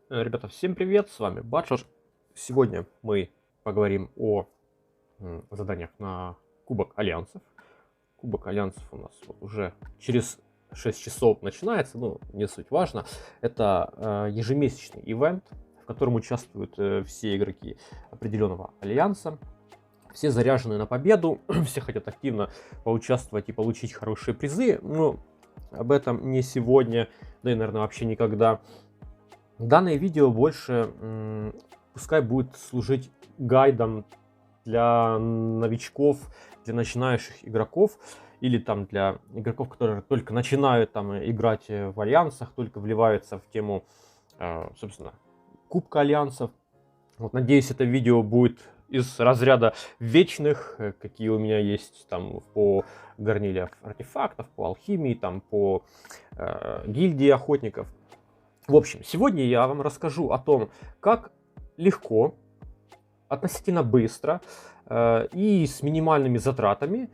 Ребята, всем привет, с вами Батшер. Сегодня мы поговорим о заданиях на Кубок Альянсов. Кубок Альянсов у нас вот уже через 6 часов начинается, ну, не суть важно. Это ежемесячный ивент, в котором участвуют все игроки определенного альянса. Все заряжены на победу, все хотят активно поучаствовать и получить хорошие призы, но об этом не сегодня, да и, наверное, вообще никогда. Данное видео больше пускай будет служить гайдом для новичков, для начинающих игроков или там для игроков, которые только начинают там играть в альянсах, только вливаются в тему, собственно, Кубка Альянсов. Вот, надеюсь, это видео будет из разряда вечных, какие у меня есть там по горниле артефактов, по алхимии, там по гильдии охотников. В общем, сегодня я вам расскажу о том, как легко, относительно быстро и с минимальными затратами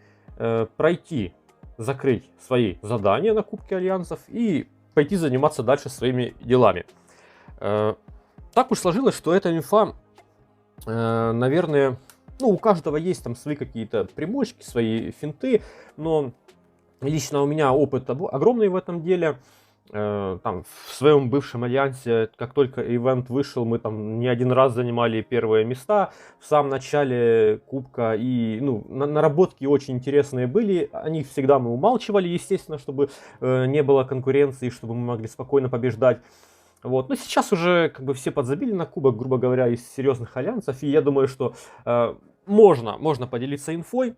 пройти, закрыть свои задания на Кубке Альянсов и пойти заниматься дальше своими делами. Так уж сложилось, что эта инфа, наверное, ну, у каждого есть там свои какие-то примочки, свои финты, но лично у меня опыт огромный в этом деле. Там в своем бывшем альянсе, как только ивент вышел, мы там не один раз занимали первые места в самом начале кубка, и ну, наработки очень интересные были, о них всегда мы умалчивали, естественно, чтобы не было конкуренции, чтобы мы могли спокойно побеждать. Вот. Но сейчас уже как бы все подзабили на кубок, грубо говоря, из серьезных альянсов, и я думаю, что можно поделиться инфой.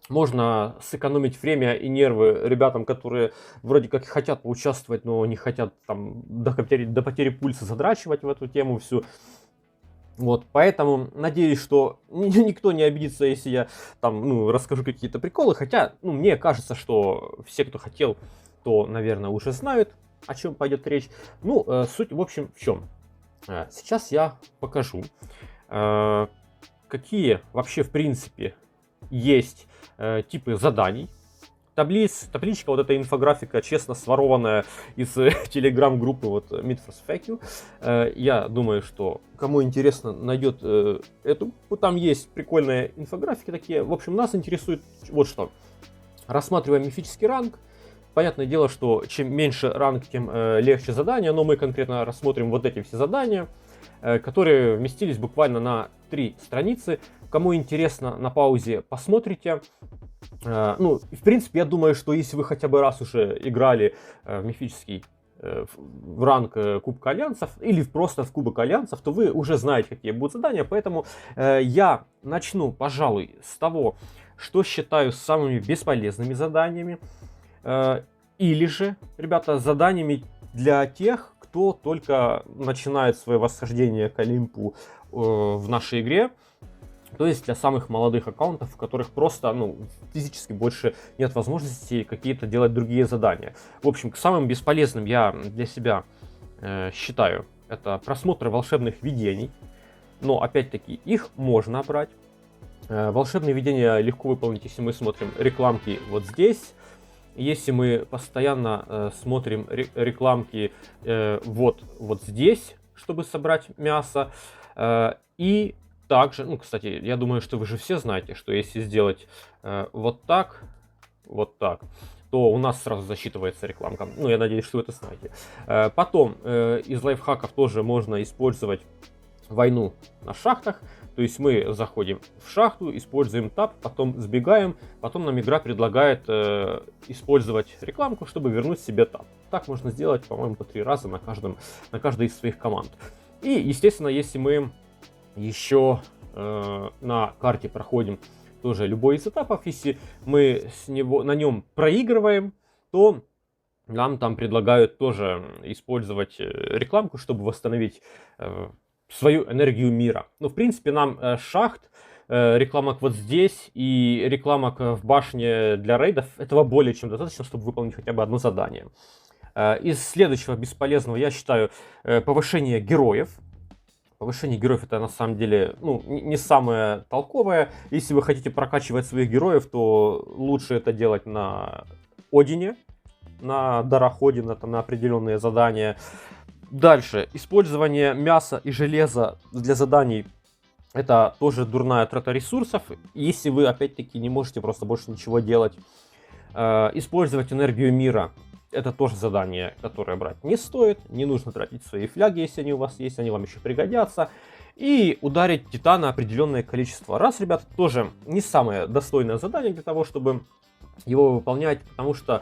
Можно сэкономить время и нервы ребятам, которые вроде как хотят поучаствовать, но не хотят там до потери пульса задрачивать в эту тему всю. Вот, поэтому надеюсь, что никто не обидится, если я там, расскажу какие-то приколы. Хотя, мне кажется, что все, кто хотел, то, наверное, уже знают, о чем пойдет речь. Суть, в общем, в чем. Сейчас я покажу, какие вообще, в принципе, есть типы заданий. Табличка, вот эта инфографика, честно сворованная из телеграм-группы вот Meet for Spec. Я думаю, что кому интересно, найдет эту. Там есть прикольные инфографики такие. В общем, нас интересует вот что. Рассматриваем мифический ранг. Понятное дело, что чем меньше ранг, тем легче задание, но мы конкретно рассмотрим вот эти все задания, которые вместились буквально на 3 страницы. Кому интересно, на паузе посмотрите. В принципе, я думаю, что если вы хотя бы раз уже играли в мифический в ранг Кубка Альянсов или просто в Кубок Альянсов, то вы уже знаете, какие будут задания. Поэтому я начну, пожалуй, с того, что считаю самыми бесполезными заданиями. Или же, ребята, заданиями для тех, кто только начинает свое восхождение к Олимпу в нашей игре. То есть для самых молодых аккаунтов, у которых просто физически больше нет возможности какие-то делать другие задания. В общем, к самым бесполезным я для себя считаю это просмотр волшебных видений. Но опять-таки их можно брать. Волшебные видения легко выполнить, если мы смотрим рекламки вот здесь. Если мы постоянно смотрим рекламки вот здесь, чтобы собрать мясо. И также, кстати, я думаю, что вы же все знаете, что если сделать вот так, то у нас сразу засчитывается рекламка. Я надеюсь, что вы это знаете. Потом из лайфхаков тоже можно использовать войну на шахтах. То есть мы заходим в шахту, используем таб, потом сбегаем, потом нам игра предлагает использовать рекламку, чтобы вернуть себе таб. Так можно сделать, по-моему, по 3 раза на каждой из своих команд. И, естественно, если мы еще на карте проходим тоже любой из этапов, если мы на нем проигрываем, то нам там предлагают тоже использовать рекламку, чтобы восстановить свою энергию мира. В принципе, нам шахт, рекламок вот здесь и рекламок в башне для рейдов, этого более чем достаточно, чтобы выполнить хотя бы одно задание. Из следующего бесполезного я считаю повышение героев. Повышение героев это на самом деле не самое толковое. Если вы хотите прокачивать своих героев, то лучше это делать на Одине, на Дарах Одина, на определенные задания. Дальше, использование мяса и железа для заданий. Это тоже дурная трата ресурсов, если вы, опять-таки, не можете просто больше ничего делать. Использовать энергию мира. Это тоже задание, которое брать не стоит. Не нужно тратить свои фляги, если они у вас есть, они вам еще пригодятся. И ударить титана определенное количество раз, ребята, тоже не самое достойное задание для того, чтобы его выполнять, потому что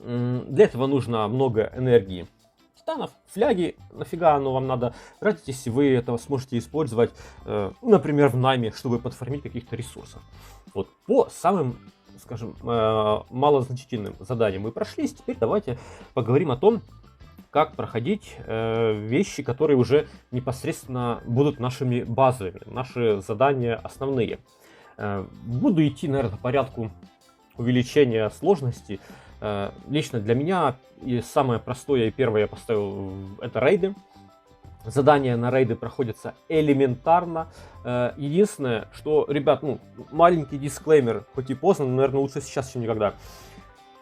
для этого нужно много энергии. Титанов, фляги, нафига оно вам надо тратить, если вы это сможете использовать, например, в найме, чтобы подформить каких-то ресурсов. Вот по самым, скажем, малозначительным заданиям мы прошлись. Теперь давайте поговорим о том, как проходить вещи, которые уже непосредственно будут нашими базовыми, наши задания основные. Буду идти, наверное, по порядку увеличения сложности. Лично для меня и самое простое и первое я поставил это рейды. Задания на рейды проходятся элементарно. Единственное, что, ребят, маленький дисклеймер, хоть и поздно, но, наверное, лучше сейчас, чем никогда.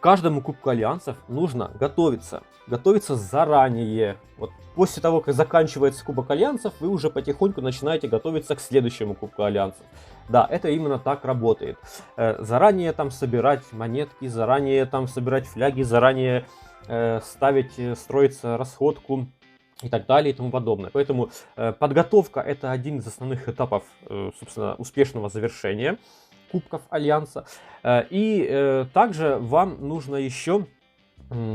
Каждому кубку альянсов нужно готовиться. Готовиться заранее. Вот после того, как заканчивается кубок альянсов, вы уже потихоньку начинаете готовиться к следующему кубку альянсов. Да, это именно так работает. Заранее там собирать монетки, заранее там собирать фляги, заранее строить расходку и так далее и тому подобное. Поэтому подготовка — это один из основных этапов, собственно, успешного завершения кубков альянса. И также вам нужно еще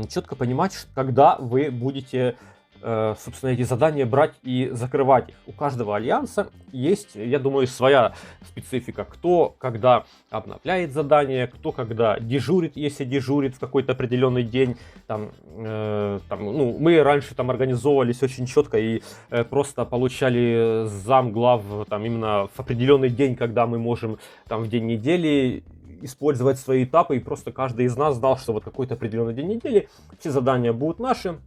четко понимать, когда вы будете, собственно, эти задания брать и закрывать их. У каждого альянса есть, я думаю, своя специфика. Кто когда обновляет задание, кто когда дежурит, если дежурит в какой-то определенный день. Мы раньше там организовывались очень четко и просто получали замглав там именно в определенный день, когда мы можем там в день недели использовать свои этапы, и просто каждый из нас знал, что вот какой-то определенный день недели все задания будут наши.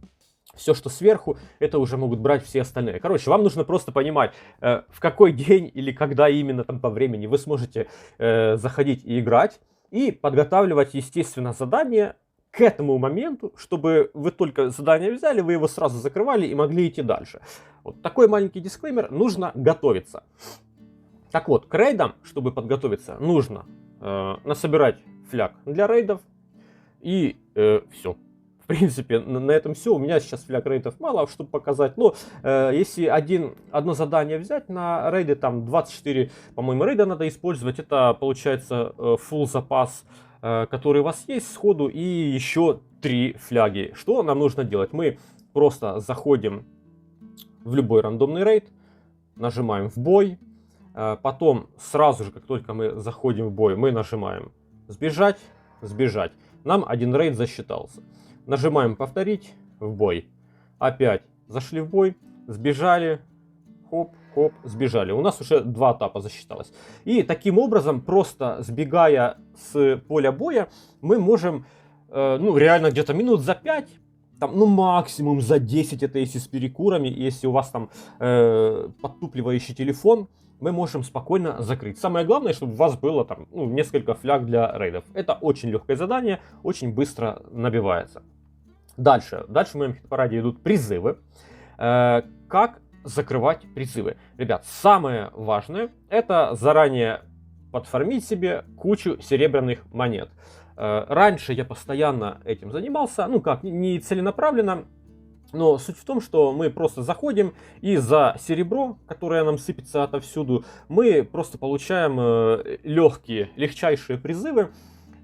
Все, что сверху, это уже могут брать все остальные. Короче, вам нужно просто понимать, в какой день или когда именно там по времени вы сможете заходить и играть, и подготавливать, естественно, задание к этому моменту, чтобы вы только задание взяли, вы его сразу закрывали и могли идти дальше. Вот такой маленький дисклеймер, нужно готовиться. Так вот, к рейдам, чтобы подготовиться, нужно насобирать фляг для рейдов, и все. В принципе, на этом все. У меня сейчас фляг рейдов мало, чтобы показать. Но если одно задание взять на рейды, там 24, по-моему, рейда надо использовать. Это получается full запас, который у вас есть сходу, и еще 3 фляги. Что нам нужно делать? Мы просто заходим в любой рандомный рейд, нажимаем в бой. Потом сразу же, как только мы заходим в бой, мы нажимаем сбежать, сбежать. Нам один рейд засчитался. Нажимаем повторить, в бой. Опять зашли в бой, сбежали, хоп, хоп, сбежали. У нас уже 2 этапа засчиталось. И таким образом, просто сбегая с поля боя, мы можем, реально где-то минут за 5, там, максимум за 10, это если с перекурами, если у вас там подтупливающий телефон, мы можем спокойно закрыть. Самое главное, чтобы у вас было там несколько фляг для рейдов. Это очень легкое задание, очень быстро набивается. Дальше в моем хит-параде идут призывы. Как закрывать призывы? Ребят, самое важное — это заранее подформить себе кучу серебряных монет. Раньше я постоянно этим занимался, не целенаправленно. Но суть в том, что мы просто заходим, и за серебро, которое нам сыпется отовсюду, мы просто получаем легчайшие призывы.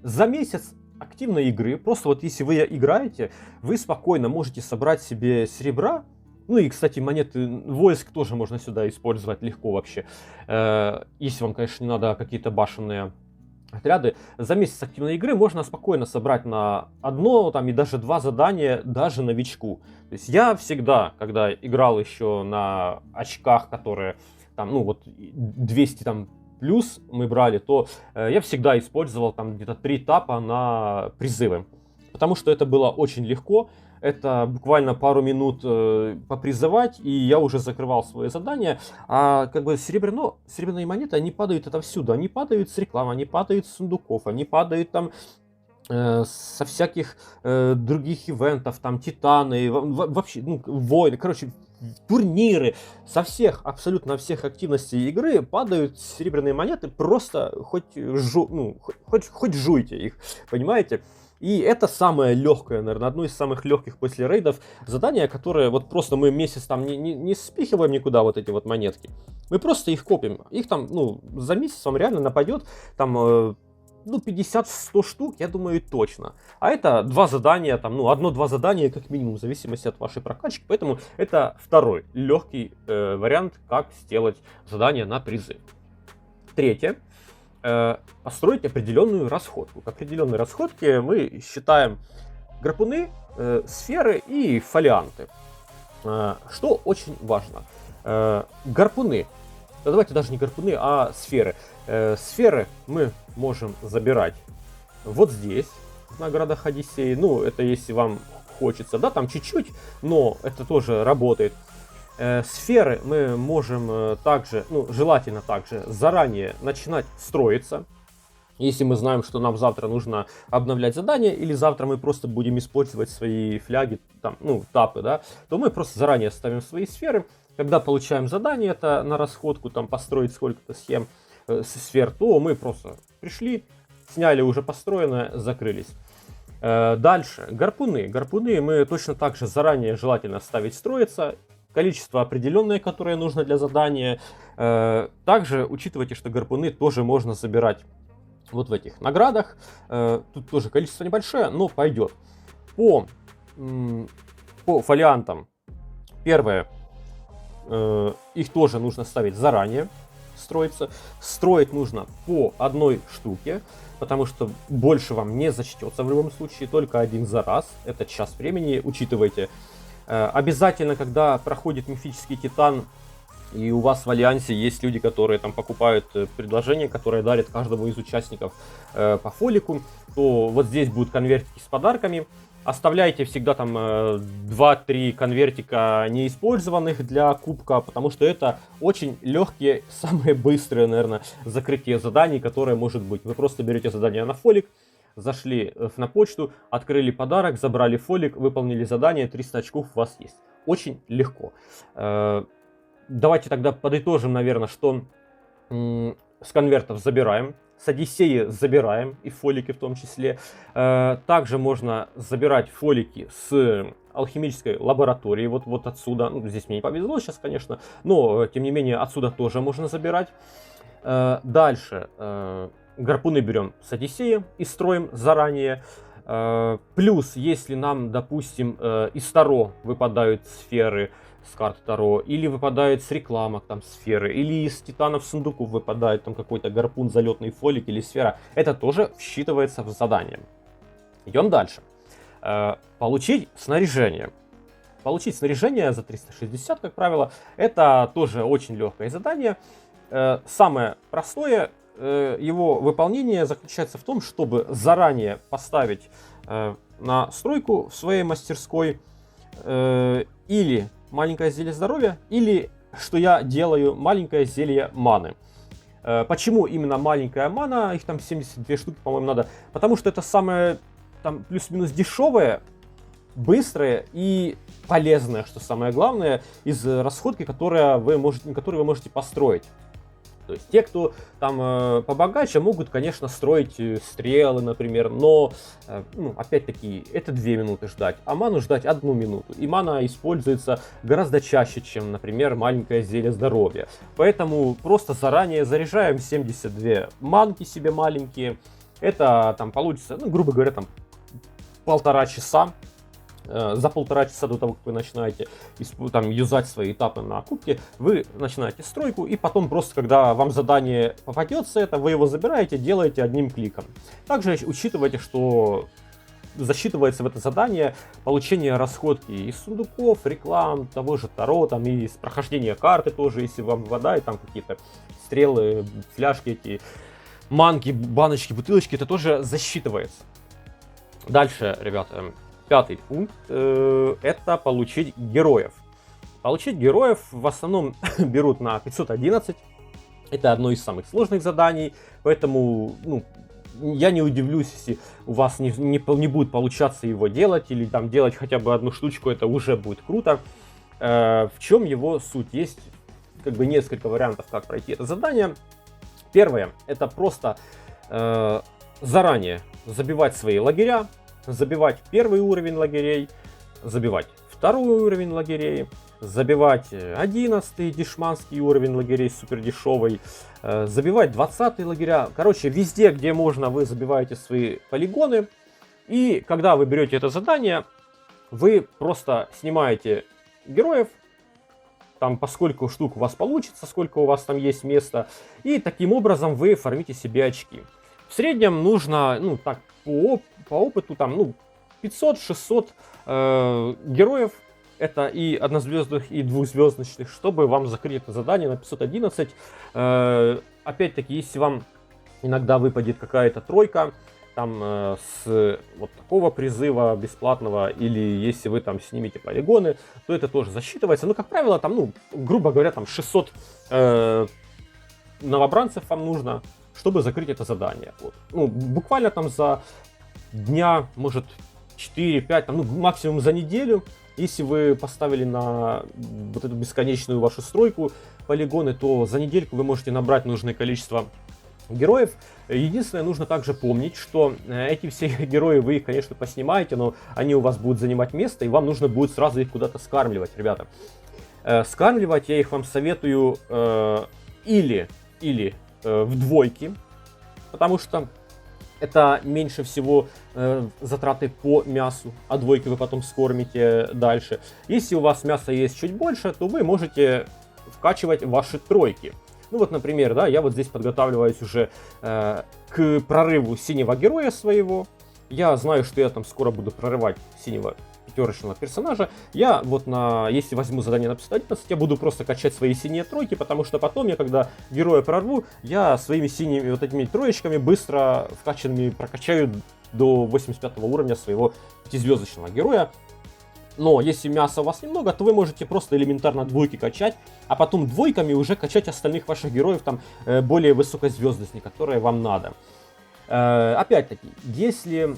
За месяц активной игры, просто вот если вы играете, вы спокойно можете собрать себе серебра. И, кстати, монеты войск тоже можно сюда использовать легко вообще. Если вам, конечно, не надо какие-то башенные отряды. За месяц активной игры можно спокойно собрать на одно и даже 2 задания даже новичку. То есть я всегда, когда играл еще на очках, которые 200 плюс мы брали, то я всегда использовал где-то 3 этапа на призывы. Потому что это было очень легко. Это буквально пару минут попризывать, и я уже закрывал свое задание. А серебряные монеты, они падают отовсюду. Они падают с рекламы, они падают с сундуков, они падают там со всяких других ивентов, там Титаны, вообще, ну, войны, короче, турниры, со всех, абсолютно всех активностей игры падают серебряные монеты, просто хоть жуйте их, понимаете? И это самое легкое, наверное, одно из самых легких после рейдов задания, которое вот просто мы месяц там не спихиваем никуда вот эти вот монетки. Мы просто их копим. Их там, ну, за месяц вам реально нападет там, ну, 50-100 штук, я думаю, точно. А это два задания, там, ну, одно-два задания, как минимум, в зависимости от вашей прокачки. Поэтому это второй легкий вариант, как сделать задание на призы. Третье. Построить определенную расходку. К определенной расходке мы считаем гарпуны, сферы и фолианты. Что очень важно. Гарпуны. Давайте даже не гарпуны, а сферы. Сферы мы можем забирать вот здесь, в наградах Одиссеи. Ну, это если вам хочется, да, там чуть-чуть, но это тоже работает. Сферы мы можем также, ну, желательно также заранее начинать строиться. Если мы знаем, что нам завтра нужно обновлять задание, или завтра мы просто будем использовать свои фляги, там, ну, тапы, да, то мы просто заранее ставим свои сферы. Когда получаем задание это на расходку, там, построить сколько-то сфер, то мы просто пришли, сняли уже построенное, закрылись. Дальше, гарпуны. Гарпуны мы точно так же заранее желательно ставить строиться. Количество определенное, которое нужно для задания. Также учитывайте, что гарпуны тоже можно забирать вот в этих наградах. Тут тоже количество небольшое, но пойдет. По фолиантам. Первое. Их тоже нужно ставить заранее. Строиться. Строить нужно по одной штуке, потому что больше вам не зачтется в любом случае, только один за раз. Это час времени, учитывайте. Обязательно, когда проходит мифический титан, и у вас в альянсе есть люди, которые там покупают предложения, которые дарят каждому из участников по фолику, то вот здесь будут конвертики с подарками. Оставляйте всегда там 2-3 конвертика неиспользованных для кубка, потому что это очень легкие, самые быстрые, наверное, закрытие заданий, которые может быть. Вы просто берете задание на фолик, зашли на почту, открыли подарок, забрали фолик, выполнили задание, 300 очков у вас есть. Очень легко. Давайте тогда подытожим, наверное, что с конвертов забираем, с Одиссеи забираем, и фолики в том числе. Также можно забирать фолики с алхимической лаборатории, вот отсюда. Ну, здесь мне не повезло сейчас, конечно, но тем не менее отсюда тоже можно забирать. Дальше гарпуны берем с Одиссеи и строим заранее. Плюс, если нам, допустим, из Таро выпадают сферы с карт Таро, или выпадают с рекламок там сферы, или из титанов сундуков выпадает там какой-то гарпун, залетный фолик или сфера, это тоже считывается в задание. Идем дальше. Получить снаряжение. Получить снаряжение за 360, как правило, это тоже очень легкое задание. Самое простое его выполнение заключается в том, чтобы заранее поставить на стройку в своей мастерской или маленькое зелье здоровья, или, что я делаю, маленькое зелье маны. Почему именно маленькая мана, их там 72 штуки, по-моему, надо, потому что это самое там плюс-минус дешевое, быстрое и полезное, что самое главное, из расходки, которые вы можете построить. То есть те, кто там побогаче, могут, конечно, строить стрелы, например, но, опять-таки, это 2 минуты ждать, а ману ждать 1 минуту. И мана используется гораздо чаще, чем, например, маленькое зелье здоровья. Поэтому просто заранее заряжаем 72 манки себе маленькие. Это там получится, грубо говоря, там 1,5 часа. За 1,5 часа до того, как вы начинаете там юзать свои этапы на кубке, вы начинаете стройку, и потом просто, когда вам задание попадется, вы его забираете, делаете одним кликом. Также учитывайте, что засчитывается в это задание получение расходки из сундуков, реклам, того же Таро, там, и из прохождения карты тоже, если вам выпадают там какие-то стрелы, фляжки, эти манки, баночки, бутылочки, это тоже засчитывается. Дальше, ребята, 5-й пункт это получить героев. Получить героев в основном берут на 511. Это одно из самых сложных заданий, поэтому я не удивлюсь, если у вас не будет получаться его делать, или там делать хотя бы одну штучку, это уже будет круто. В чем его суть? Есть как бы несколько вариантов, как пройти это задание. Первое, это просто заранее забивать свои лагеря, забивать первый уровень лагерей, забивать второй уровень лагерей, забивать 11-й дешманский уровень лагерей, супер дешевый, забивать 20-й лагеря. Короче, везде, где можно, вы забиваете свои полигоны. И когда вы берете это задание, вы просто снимаете героев, там по сколько штук у вас получится, сколько у вас там есть места, и таким образом вы фармите себе очки. В среднем нужно, ну так, по опыту, там, ну, 500-600 героев, это и однозвездных, и двухзвездочных, чтобы вам закрыть это задание на 511. Опять-таки, если вам иногда выпадет какая-то тройка, там с вот такого призыва бесплатного, или если вы там снимете полигоны, то это тоже засчитывается. Но, как правило, там, ну, грубо говоря, там 600 новобранцев вам нужно, чтобы закрыть это задание. Вот. Ну, буквально там за дня, может, 4-5, там, ну, максимум за неделю. Если вы поставили на вот эту бесконечную вашу стройку полигоны, то за недельку вы можете набрать нужное количество героев. Единственное, нужно также помнить, что эти все герои, вы их, конечно, поснимаете, но они у вас будут занимать место, и вам нужно будет сразу их куда-то скармливать, ребята. Скармливать я их вам советую или в двойке, потому что это меньше всего затраты по мясу, а двойки вы потом скормите дальше. Если у вас мяса есть чуть больше, то вы можете вкачивать ваши тройки. Ну вот, например, да, я вот здесь подготавливаюсь уже к прорыву синего героя своего. Я знаю, что я там скоро буду прорывать синего пятерочного персонажа. Я вот если возьму задание на 511, я буду просто качать свои синие тройки, потому что потом я, когда героя прорву, я своими синими вот этими троечками быстро вкачанными прокачаю до 85 уровня своего пятизвездочного героя. Но если мяса у вас немного, то вы можете просто элементарно двойки качать, а потом двойками уже качать остальных ваших героев, там более высокозвездочные, которые вам надо. Опять-таки, если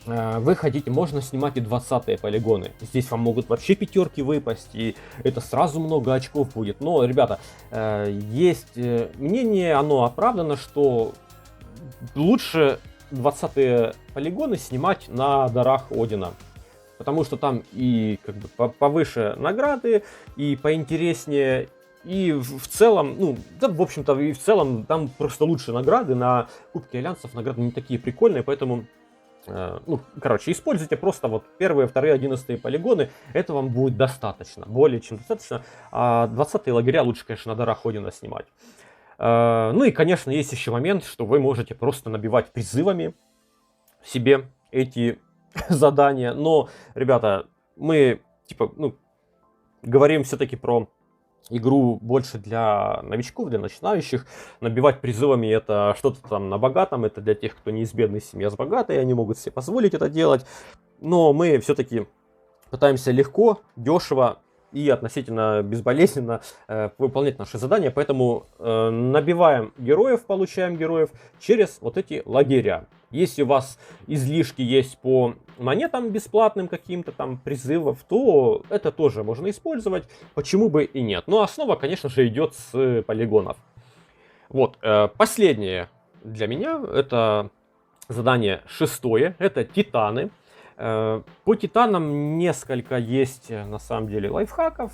вы хотите, можно снимать и 20-е полигоны. Здесь вам могут вообще пятерки выпасть, и это сразу много очков будет. Но, ребята, есть мнение, оно оправдано, что лучше 20-е полигоны снимать на дарах Одина. Потому что там и как бы повыше награды, и поинтереснее, и в целом, ну, да, в общем-то, и в целом там просто лучше награды на Кубке Альянсов, награды не такие прикольные, поэтому, ну, короче, используйте просто вот первые, вторые, 11-е полигоны, это вам будет достаточно, более чем достаточно, а 20-е лагеря лучше, конечно, на дарах Одина снимать. Ну и, конечно, есть еще момент, что вы можете просто набивать призывами себе эти задания, но, ребята, мы, типа, ну, говорим все-таки про игру больше для новичков, для начинающих. Набивать призывами это что-то там на богатом, это для тех, кто не из бедной семьи, а с богатой, они могут себе позволить это делать. Но мы все-таки пытаемся легко, дешево и относительно безболезненно выполнять наши задания, поэтому набиваем героев, получаем героев через вот эти лагеря. Если у вас излишки есть по монетам бесплатным каким-то там призывов, то это тоже можно использовать, почему бы и нет. Но основа, конечно же, идет с полигонов. Вот, последнее для меня, это задание 6-е, это титаны. По титанам несколько есть на самом деле лайфхаков.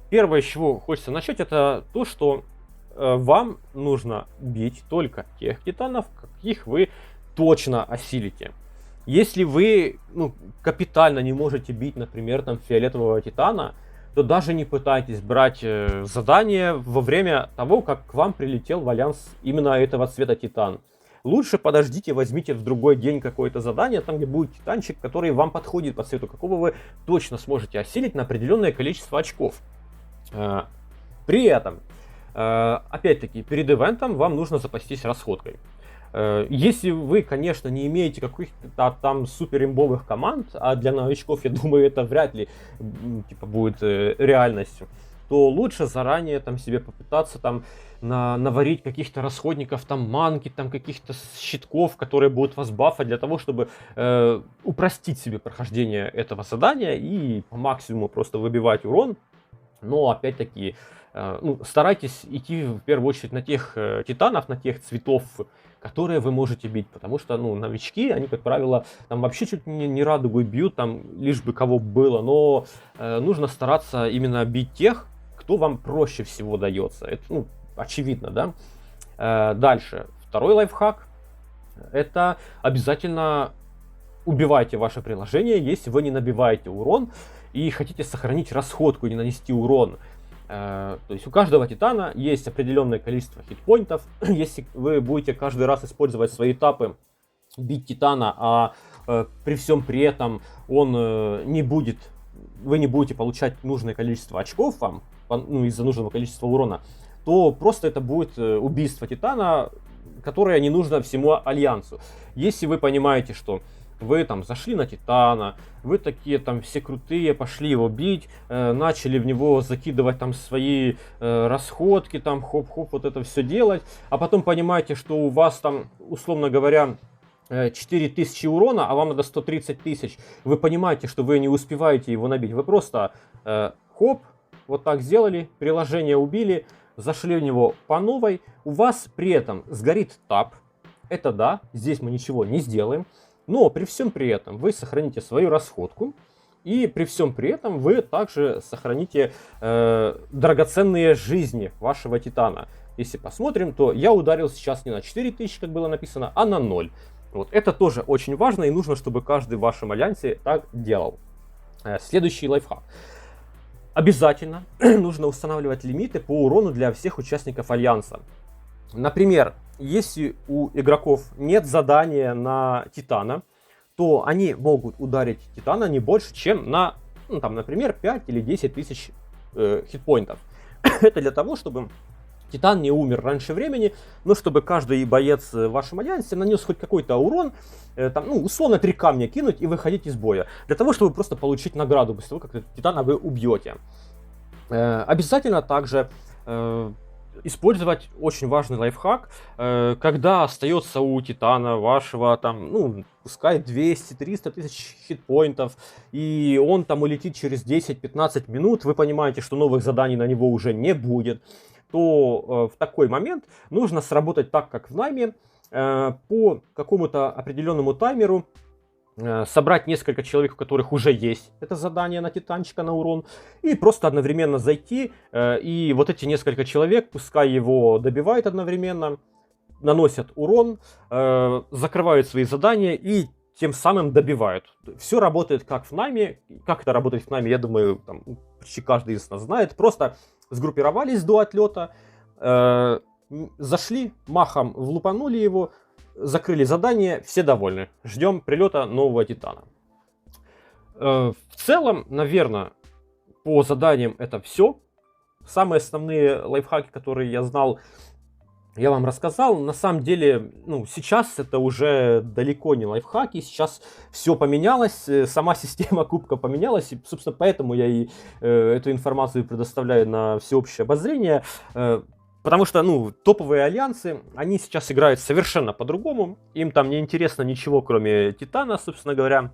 Первое, с чего хочется начать, это то, что вам нужно бить только тех титанов, каких вы точно осилите. Если вы капитально не можете бить, например, там фиолетового титана, то даже не пытайтесь брать задание во время того, как к вам прилетел в альянс именно этого цвета титан. Лучше подождите, возьмите в другой день какое-то задание, там где будет титанчик, который вам подходит по цвету, какого вы точно сможете осилить на определенное количество очков. При этом, опять-таки, перед ивентом вам нужно запастись расходкой. Если вы, конечно, не имеете каких-то там супер имбовых команд, а для новичков, я думаю, это вряд ли будет реальностью, то лучше заранее там себе попытаться там наварить каких-то расходников, там манки, там каких-то щитков, которые будут вас бафать для того, чтобы упростить себе прохождение этого задания и по максимуму просто выбивать урон. Но опять-таки старайтесь идти в первую очередь на тех титанов, на тех цветов, которые вы можете бить, потому что, новички, они, как правило, там вообще чуть не радугой бьют, там, лишь бы кого было, но нужно стараться именно бить тех, кто вам проще всего дается, это, очевидно, да. Дальше, второй лайфхак, это обязательно убивайте ваше приложение, если вы не набиваете урон и хотите сохранить расходку и не нанести урон. То есть у каждого титана есть определенное количество хитпоинтов. Если вы будете каждый раз использовать свои этапы, бить титана, а при всем при этом он вы не будете получать нужное количество очков вам, из-за нужного количества урона, то просто это будет убийство титана, которое не нужно всему альянсу. Если вы понимаете, что вы там зашли на титана, вы такие там все крутые, пошли его бить, начали в него закидывать там свои расходки, там хоп-хоп, вот это все делать, а потом понимаете, что у вас там, условно говоря, 4000 урона, а вам надо 130 тысяч, вы понимаете, что вы не успеваете его набить, вы просто хоп, вот так сделали, приложение убили, зашли в него по новой, у вас при этом сгорит таб, это да, здесь мы ничего не сделаем, но при всем при этом вы сохраните свою расходку, и при всем при этом вы также сохраните драгоценные жизни вашего титана. Если посмотрим, то я ударил сейчас не на 4000, как было написано, а на 0. Вот. Это тоже очень важно, и нужно, чтобы каждый в вашем альянсе так делал. Следующий лайфхак. Обязательно нужно устанавливать лимиты по урону для всех участников альянса. Например, если у игроков нет задания на титана, то они могут ударить титана не больше, чем на, например, 5 или 10 тысяч хитпоинтов. Это для того, чтобы титан не умер раньше времени, но чтобы каждый боец в вашем альянсе нанес хоть какой-то урон, условно 3 камня кинуть и выходить из боя. Для того, чтобы просто получить награду после того, как титана вы убьете. Обязательно также использовать очень важный лайфхак, когда остается у титана вашего пускай 200-300 тысяч хитпоинтов, и он там улетит через 10-15 минут, вы понимаете, что новых заданий на него уже не будет, то в такой момент нужно сработать так, как в найме, по какому-то определенному таймеру, собрать несколько человек, у которых уже есть это задание на титанчика, на урон, и просто одновременно зайти, и вот эти несколько человек, пускай его добивают одновременно, наносят урон, закрывают свои задания и тем самым добивают. Все работает как в найме. Как это работает в найме, я думаю, почти каждый из нас знает. Просто сгруппировались до отлета, зашли, махом влупанули его, закрыли задание, все довольны. Ждем прилета нового титана. В целом, наверное, по заданиям это все. Самые основные лайфхаки, которые я знал, я вам рассказал. На самом деле, сейчас это уже далеко не лайфхаки. Сейчас все поменялось, сама система кубка поменялась. И, собственно, поэтому я и эту информацию предоставляю на всеобщее обозрение. Потому что, топовые альянсы, они сейчас играют совершенно по-другому. Им там не интересно ничего, кроме титана, собственно говоря.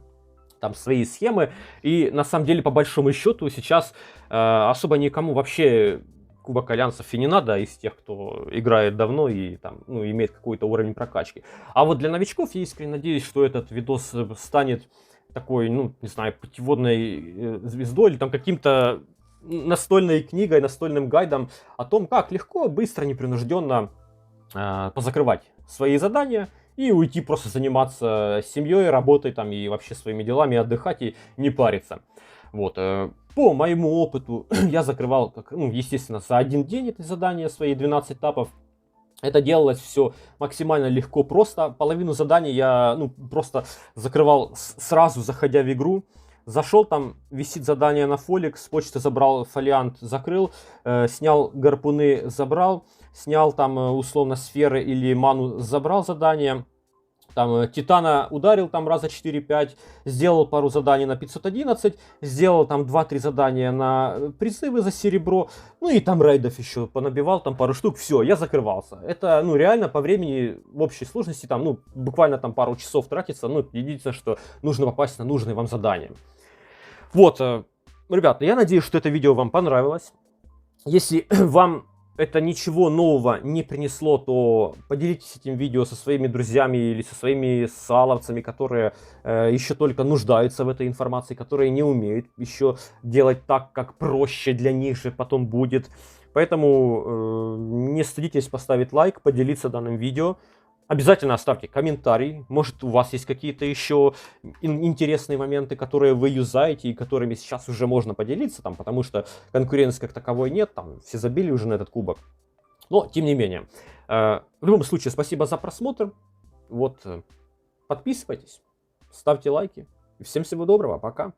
Там свои схемы. И на самом деле, по большому счету, сейчас особо никому вообще кубок альянсов и не надо из тех, кто играет давно и имеет какой-то уровень прокачки. А вот для новичков я искренне надеюсь, что этот видос станет такой, не знаю, путеводной звездой или каким-то настольной книгой, настольным гайдом о том, как легко, быстро, непринужденно позакрывать свои задания и уйти просто заниматься семьей, работой и вообще своими делами, отдыхать и не париться. Вот. По моему опыту я закрывал, естественно, за один день это задание, свои 12 этапов. Это делалось все максимально легко, просто. Половину заданий я просто закрывал сразу, заходя в игру. Зашел, там висит задание на фолик, с почты забрал фолиант, закрыл, снял гарпуны, забрал, снял там условно сферы или ману, забрал задание, Там Титана ударил там раза 4-5, сделал пару заданий на 511, сделал там 2-3 задания на призывы за серебро, ну и там рейдов еще понабивал, там пару штук, все, я закрывался. Это, ну, реально по времени в общей сложности там, ну, буквально там пару часов тратится, ну, единственное, что нужно попасть на нужные вам задания. Вот, ребята, я надеюсь, что это видео вам понравилось. Если вам это ничего нового не принесло, то поделитесь этим видео со своими друзьями или со своими саловцами, которые еще только нуждаются в этой информации, которые не умеют еще делать так, как проще для них же потом будет. Поэтому не стыдитесь поставить лайк, поделиться данным видео. Обязательно оставьте комментарий. Может, у вас есть какие-то еще интересные моменты, которые вы юзаете и которыми сейчас уже можно поделиться, там, потому что конкуренции как таковой нет, там все забили уже на этот кубок. Но, тем не менее, в любом случае, спасибо за просмотр. Вот, подписывайтесь, ставьте лайки. И всем всего доброго, пока.